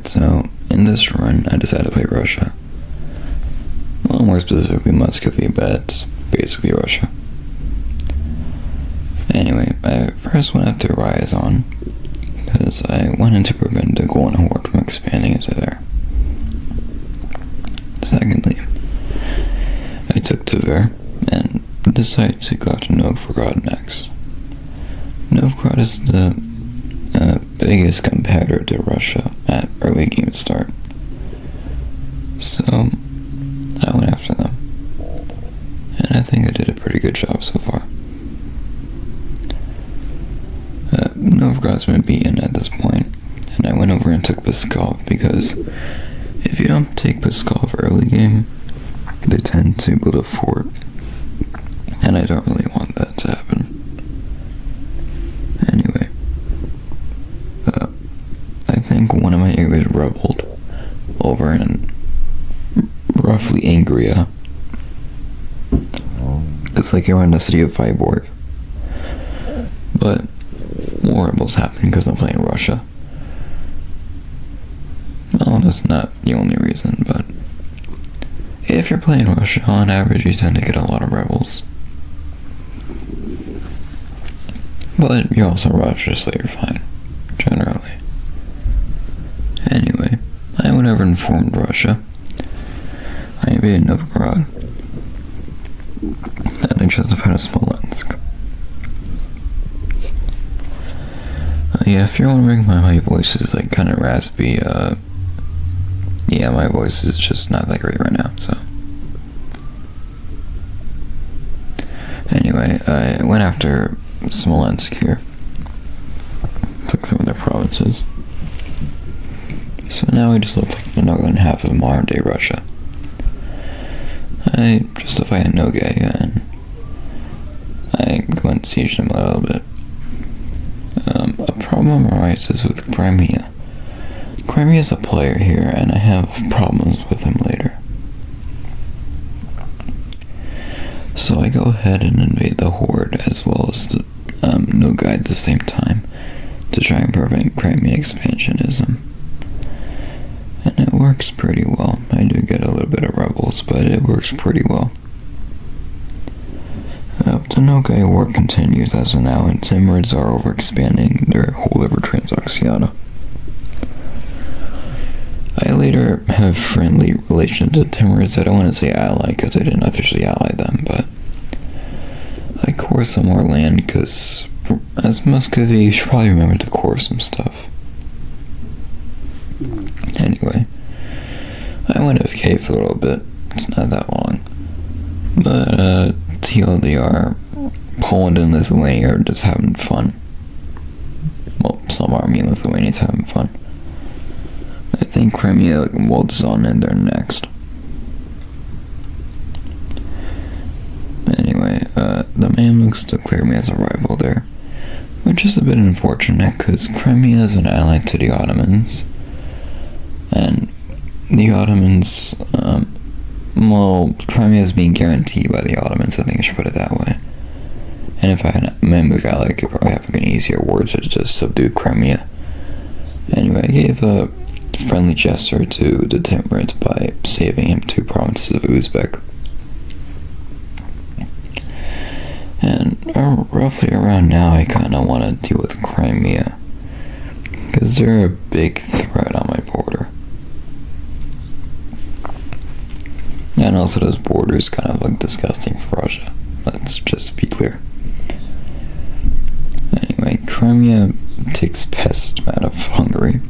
Alright, so in this run, I decided to play Russia. Well, more specifically Muscovy, but it's basically Russia. Anyway, I first went up to Ryazan, because I wanted to prevent the Golden Horde from expanding into there. Secondly, I took Tver and decided to go to Novgorod next. Novgorod is the biggest competitor to Russia at early game start, so I went after them, and I think I did a pretty good job so far. Novgorod's been beaten at this point, and I went over and took Pskov because if you don't take Pskov early game, they tend to build a fort, and I don't really want that to happen. Anyway, I think one of my areas rebelled over in roughly Angria. It's like around the city of Vyborg. But more rebels happen because I'm playing Russia. Well, that's not the only reason, but if you're playing Russia, on average you tend to get a lot of rebels. But you're also Russia, so you're fine, generally. Anyway, I went over and formed Russia. I invaded Novgorod, and I justified Smolensk. Yeah, if you're wondering why my voice is like kind of raspy, yeah, my voice is just not that great right now, so. Anyway, I went after Smolensk here. Took some of their provinces. So now we just look like the northern half of modern day Russia. I justified Nogay and I go and siege them a little bit. A problem arises with Crimea. Crimea is a player here, and I have problems with him later. So I go ahead and invade the Horde as well as the Nogay at the same time to try and prevent Crimean expansionism. And it works pretty well. I do get a little bit of rebels, but it works pretty well. The Nogay war continues as of now, and Timurids are overexpanding their hold over Transoxiana. I later have friendly relations to Timurids. I don't want to say ally because I didn't officially ally them, but I core some more land because as Muscovy, you should probably remember to core some stuff. Anyway, I went AFK for a little bit. It's not that long. But, TLDR, Poland and Lithuania are just having fun. Well, some army in Lithuania is having fun. I think Crimea waltzes on in there next. Anyway, the Mamluks declare me as a rival there, which is a bit unfortunate because Crimea is an ally to the Ottomans. And the Ottomans, well, Crimea is being guaranteed by the Ottomans, I think I should put it that way. And if I had a Mamluk ally, I could probably have an easier war to just subdue Crimea. Anyway, I gave a friendly gesture to the Timurids by saving him 2 provinces of Uzbek. And roughly around now, I kind of want to deal with Crimea, because they're a big threat on my border. And also those borders kind of look disgusting for Russia. Let's just be clear. Anyway, Crimea takes pests out of Hungary.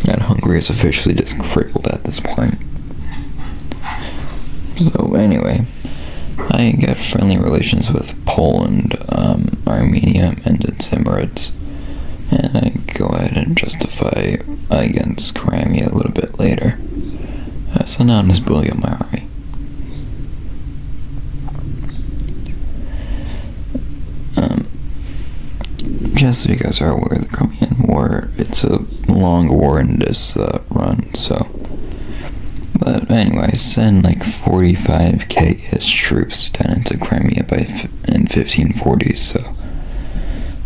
And Hungary is officially just crippled at this point. So anyway, I get friendly relations with Poland, Armenia, and the Timurids. And I go ahead and justify against Crimea a little bit later. So now I'm just building up my army. Just so you guys are aware, the Crimean War, it's a long war in this run, so. But anyway, I send like 45k-ish troops down into Crimea in 1540s, so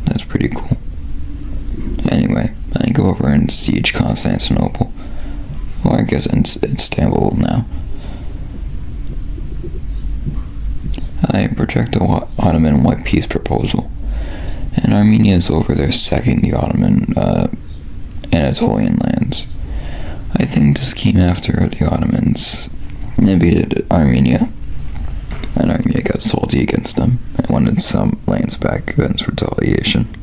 that's pretty cool. Anyway, I I go over and siege Constantinople. Well, I guess it's Istanbul now. I project the Ottoman white peace proposal, and Armenia is over there sacking the Ottoman Anatolian lands. I think this came after the Ottomans invaded Armenia, and Armenia got salty against them and wanted some lands back against retaliation.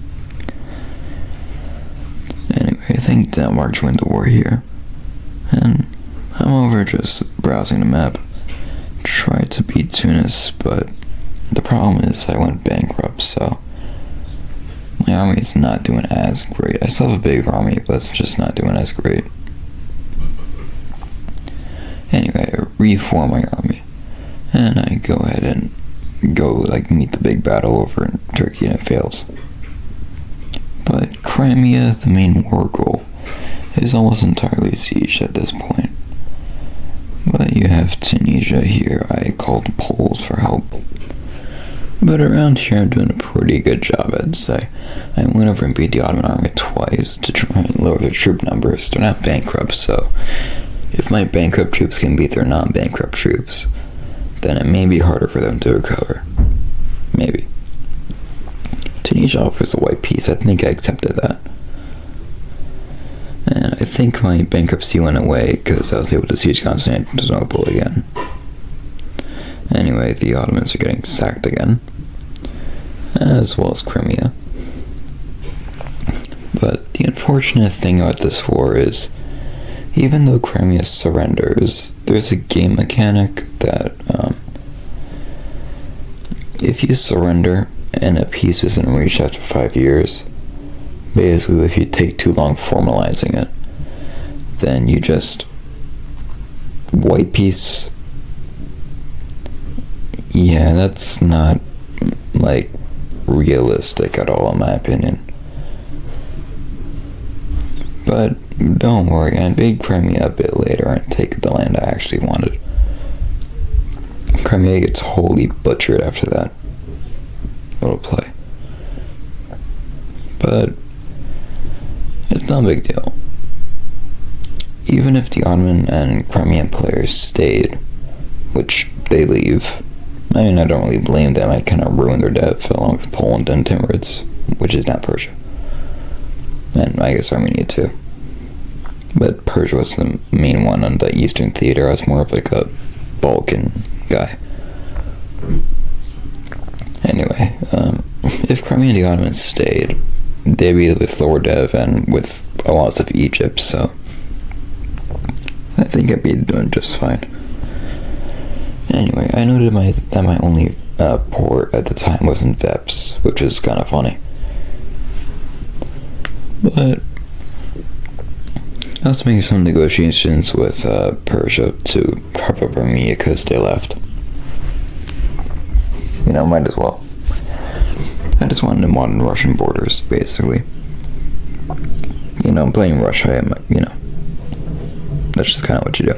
Anyway, I think Denmark joined the war here, and I'm over just browsing the map. Tried to beat Tunis, but the problem is I went bankrupt, so my army is not doing as great. I still have a big army, but it's just not doing as great. Anyway, I reform my army, and I go ahead and meet the big battle over in Turkey, and it fails. But Crimea, the main war goal, is almost entirely sieged at this point. But you have Tunisia here. I called the Poles for help. But around here I'm doing a pretty good job, I'd say. I went over and beat the Ottoman army twice to try and lower their troop numbers. They're not bankrupt, so if my bankrupt troops can beat their non-bankrupt troops, then it may be harder for them to recover. Maybe. Tunisia offers a white peace. I think I accepted that. And I think my bankruptcy went away because I was able to siege Constantinople again. Anyway, the Ottomans are getting sacked again, as well as Crimea. But the unfortunate thing about this war is, even though Crimea surrenders, there's a game mechanic that if you surrender and a peace isn't reached after 5 years, basically if you take too long formalizing it, then you just white peace. Yeah, that's not realistic at all in my opinion. But don't worry, I invade Crimea a bit later and take the land I actually wanted. Crimea gets wholly butchered after that little play. But it's not a big deal. Even if the Ottoman and Crimean players stayed, which they leave, I mean, I don't really blame them. I kind of ruined their dev along with Poland and Timurids, which is not Persia. And I guess Armenia too. But Persia was the main one on the Eastern Theater. I was more of like a Balkan guy. Anyway, if Crimea and the Ottomans stayed, they'd be with lower dev and with a lot of Egypt, so I think I'd be doing just fine. Anyway, I noted that my only port at the time was in Veps, which is kind of funny. But I was making some negotiations with Persia to carve up Armenia because they left. You know, might as well. I just wanted modern Russian borders, basically. You know, I'm playing Russia, you know. That's just kind of what you do.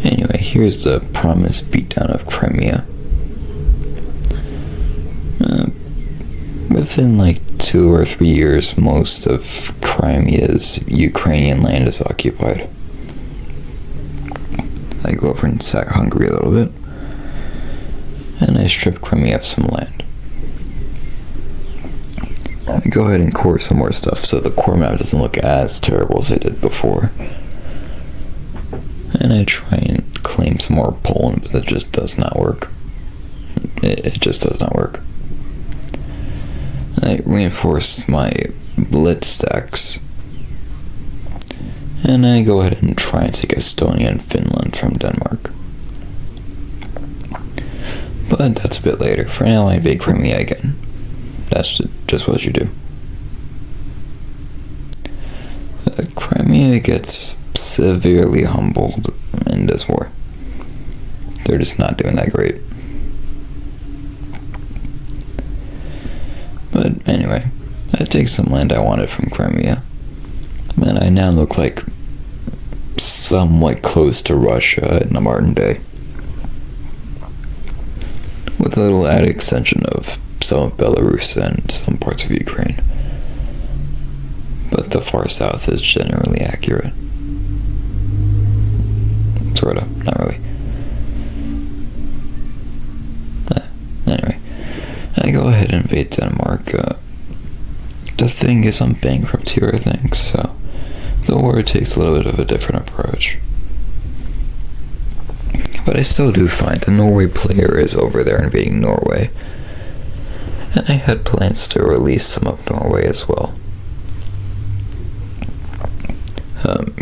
Anyway, here's the promised beatdown of Crimea. Within 2 or 3 years, most of Crimea's Ukrainian land is occupied. I go over and sack Hungary a little bit, and I strip Crimea of some land. I go ahead and core some more stuff so the core map doesn't look as terrible as I did before. And I try and claim some more Poland, but it just does not work. It just does not work. I reinforce my blitz stacks, and I go ahead and try and take Estonia and Finland from Denmark. But that's a bit later. For now, I invade Crimea again. That's just what you do. Crimea gets severely humbled in this war. They're just not doing that great. But anyway, I take some land I wanted from Crimea, and I now look like somewhat close to Russia in the modern day, with a little added extension of some of Belarus and some parts of Ukraine. the far south is generally accurate. Sort of, not really. Anyway, I go ahead and invade Denmark. The thing is, I'm bankrupt here, I think, so the war takes a little bit of a different approach. But I still do find the Norway player is over there invading Norway. And I had plans to release some of Norway as well.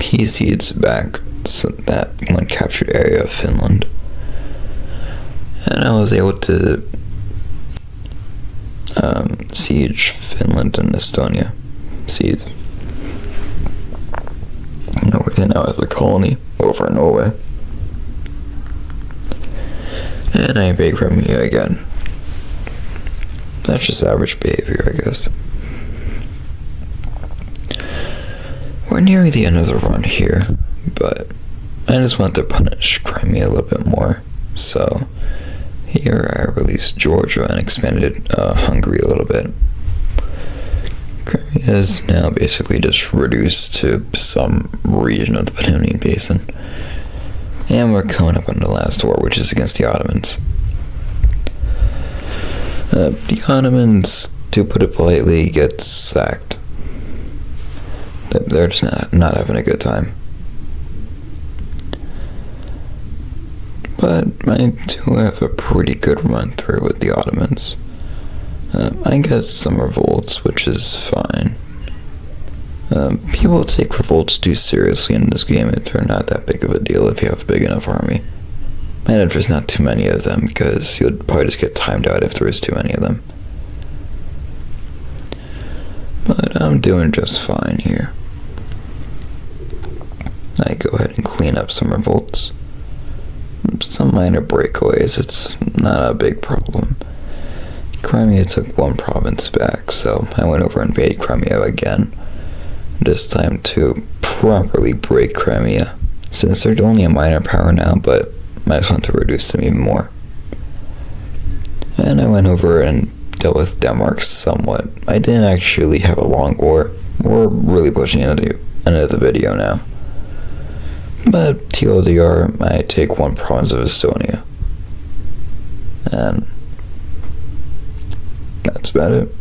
He cedes back that one captured area of Finland. And I was able to siege Finland and Estonia. Siege. Norway now has a colony over Norway. And I invade Crimea again. That's just average behavior, I guess. We're nearing the end of the run here, but I just want to punish Crimea a little bit more. So here I released Georgia and expanded Hungary a little bit. Crimea is now basically just reduced to some region of the Pannonian Basin. And we're coming up on the last war, which is against the Ottomans. The Ottomans, to put it politely, get sacked. They're just not having a good time. But I do have a pretty good run through with the Ottomans. I get some revolts, which is fine. People take revolts too seriously in this game. They're not that big of a deal if you have a big enough army. And if there's not too many of them, because you'll probably just get timed out if there is too many of them. But I'm doing just fine here. I go ahead and clean up some revolts. Some minor breakaways, it's not a big problem. Crimea took one province back, so I went over and invaded Crimea again. This time to properly break Crimea, since they're only a minor power now, but I just want to reduce them even more. And I went over and dealt with Denmark somewhat. I didn't actually have a long war. We're really pushing into the end of the video now. But TLDR, I take one province of Estonia. And that's about it.